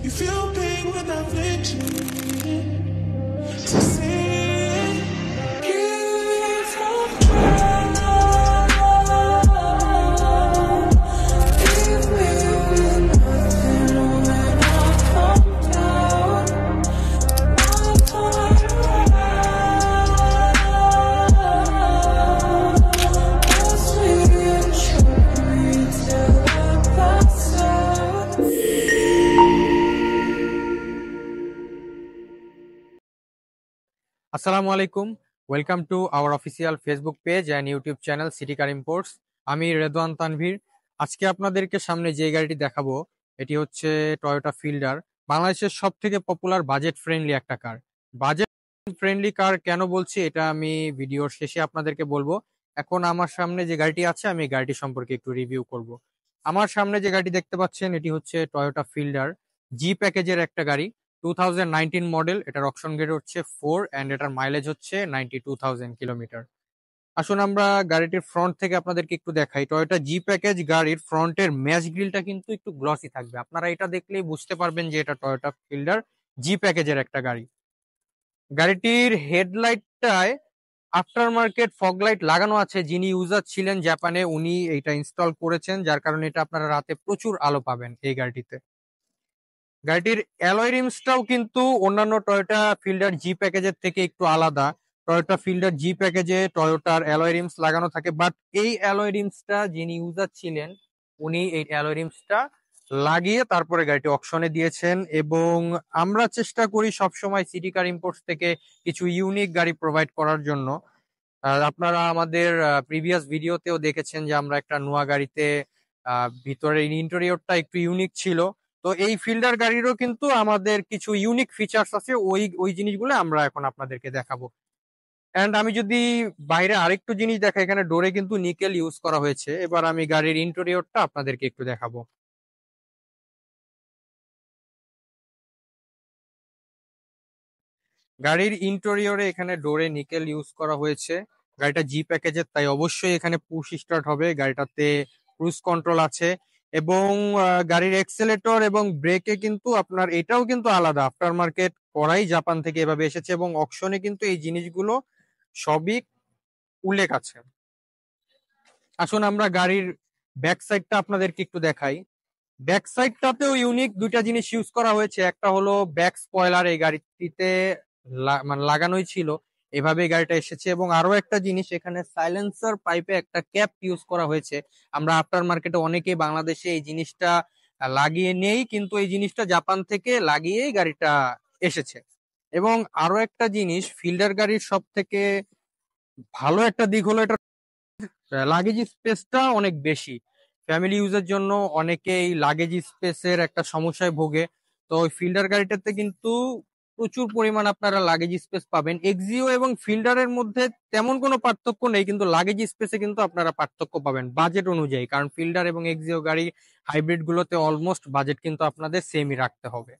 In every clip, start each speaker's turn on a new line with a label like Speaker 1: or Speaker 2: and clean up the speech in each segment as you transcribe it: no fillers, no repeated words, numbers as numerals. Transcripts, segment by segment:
Speaker 1: You feel pain without flinching. So say it. Give some love. Leave me with nothing when I come down. My heart as we try till I pass out.
Speaker 2: আসসালামু আলাইকুম, welcome to our official Facebook page and YouTube channel city car imports. আমি রেদওয়ান তানভীর। আজকে আপনাদেরকে সামনে যে গাড়িটি দেখাবো এটি হচ্ছে টয়োটা ফিল্ডার, বাংলাদেশের সব থেকে পপুলার বাজেট ফ্রেন্ডলি একটা কার। বাজেট ফ্রেন্ডলি কার কেন বলছি এটা আমি ভিডিওর শেষে আপনাদেরকে বলবো। এখন আমার সামনে যে গাড়িটি আছে আমি এই গাড়িটি সম্পর্কে একটু রিভিউ করব। আমার সামনে যে গাড়িটি দেখতে পাচ্ছেন এটি হচ্ছে টয়োটা ফিল্ডার জি প্যাকেজের একটা গাড়ি, 2019 মডেল। এটার অপশন গ্রেড হচ্ছে 4 অ্যান্ড এটার মাইলেজ হচ্ছে 92,000 কিলোমিটার। আসুন আমরা গাড়িটির ফ্রন্ট থেকে আপনাদেরকে একটু দেখাই। টয়োটা জি প্যাকেজ গাড়ির ফ্রন্টের ম্যাচ গ্রিলটা কিন্তু একটু গ্লসি থাকবে, আপনারা এটা দেখলেই বুঝতে পারবেন যে এটা টয়োটা ফিল্ডার জি প্যাকেজের একটা গাড়ি। গাড়িটির হেডলাইটটায় আফটার মার্কেট ফগ লাইট লাগানো আছে। যিনি ইউজার ছিলেন জাপানে উনি এটা ইনস্টল করেছেন, যার কারণে এটা আপনারা রাতে প্রচুর আলো পাবেন এই গাড়িটিতে। গাড়িটির অ্যালয় রিমসটাও কিন্তু অন্যান্য টয়োটা ফিল্ডার জি প্যাকেজের থেকে একটু আলাদা। টয়োটা ফিল্ডার জি প্যাকেজে টয়োটার অ্যালয় রিমস লাগানো থাকে, বাট এই অ্যালয় রিমসটা যিনি ইউজার ছিলেন উনি এই অ্যালয় রিমসটা লাগিয়ে তারপরে গাড়িটি অকশনে দিয়েছেন। এবং আমরা চেষ্টা করি সবসময় সিটি কার ইম্পোর্টস থেকে কিছু ইউনিক গাড়ি প্রোভাইড করার জন্য। আপনারা আমাদের প্রিভিয়াস ভিডিওতেও দেখেছেন যে আমরা একটা নোয়া গাড়িতে ভিতরের ইন্টেরিয়রটা একটু ইউনিক ছিল। তো এই ফিল্ডার গাড়িরও কিন্তু আমাদের কিছু ইউনিক ফিচার্স আছে, ওই ওই জিনিসগুলো আমরা এখন আপনাদেরকে দেখাবো। এন্ড আমি যদি বাইরে আরেকটু জিনিস দেখাই, এখানে ডোরে কিন্তু নিকেল ইউজ করা হয়েছে। এবার আমি গাড়ির ইন্টেরিয়রটা আপনাদেরকে একটু দেখাবো। গাড়ির ইন্টেরিয়রে এখানে ডোরে নিকেল ইউজ করা হয়েছে। গাড়িটা জি প্যাকেজের, তাই অবশ্যই এখানে পুশ স্টার্ট হবে। গাড়িটাতে ক্রুজ কন্ট্রোল আছে এবং গাড়ির এক্সেলেটর এবং ব্রেকে কিন্তু আপনার এটাও কিন্তু আলাদা, আফটার মার্কেট করাই জাপান থেকে এভাবে এসেছে এবং অকশনে কিন্তু এই জিনিসগুলো সবই উল্লেখ আছে। আসুন আমরা গাড়ির ব্যাক সাইডটা আপনাদেরকে একটু দেখাই। ব্যাক সাইডটাতেও ইউনিক দুইটা জিনিস ইউজ করা হয়েছে। একটা হলো ব্যাক স্পয়লার, এই গাড়িটিতে মানে লাগানোই ছিল, এভাবে গাড়িটা এসেছে। এবং আরো একটা জিনিস, এখানে সাইলেন্সার পাইপে একটা ক্যাপ ইউজ করা হয়েছে। আমরা আফটার মার্কেটে অনেকেই বাংলাদেশে এই জিনিসটা লাগিয়ে নেই, কিন্তু এই জিনিসটা জাপান থেকে লাগিয়েই গাড়িটা এসেছে। এবং আরো একটা জিনিস, ফিল্ডার গাড়ির সব থেকে ভালো একটা দিক হলো এটা লাগেজ স্পেসটা অনেক বেশি। ফ্যামিলি ইউজের জন্য অনেকেই লাগেজ স্পেসের একটা সমস্যায় ভোগে। তো ওই ফিল্ডার গাড়িটাতে কিন্তু প্রচুর পরিমাণ আপনারা লাগেজ স্পেস পাবেন। এক্সিও এবং ফিল্ডারের মধ্যে তেমন কোনো পার্থক্য নেই, কিন্তু লাগেজ স্পেসে কিন্তু আপনারা পার্থক্য পাবেন বাজেট অনুযায়ী, কারণ ফিল্ডার এবং এক্সিও গাড়ি হাইব্রিড গুলোতে অলমোস্ট বাজেট কিন্তু আপনাদের সেমই রাখতে হবে।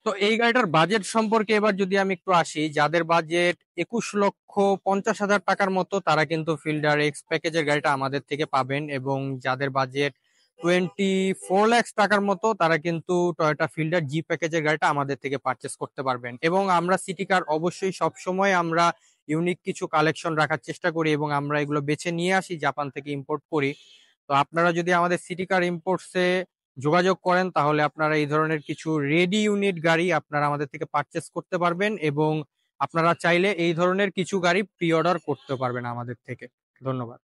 Speaker 2: তো এই গাড়িটার বাজেট সম্পর্কে এবার যদি আমি একটু আসি, যাদের বাজেট 21,50,000 টাকার মতো তারা কিন্তু ফিল্ডার এক্স প্যাকেজের গাড়িটা আমাদের থেকে পাবেন। এবং যাদের বাজেট 24 লাখ টাকার মতো তারা কিন্তু টয়োটা ফিল্ডার জি প্যাকেজের গাড়িটা আমাদের থেকে পারচেস করতে পারবেন। এবং আমরা সিটি কার অবশ্যই সবসময় আমরা ইউনিক কিছু কালেকশন রাখার চেষ্টা করি এবং আমরা এগুলো বেছে নিয়ে আসি, জাপান থেকে ইম্পোর্ট করি। তো আপনারা যদি আমাদের সিটি কার ইম্পোর্টসে যোগাযোগ করেন তাহলে আপনারা এই ধরনের কিছু রেডি ইউনিট গাড়ি আপনারা আমাদের থেকে পারচেস করতে পারবেন এবং আপনারা চাইলে এই ধরনের কিছু গাড়ি প্রি অর্ডার করতে পারবেন আমাদের থেকে। ধন্যবাদ।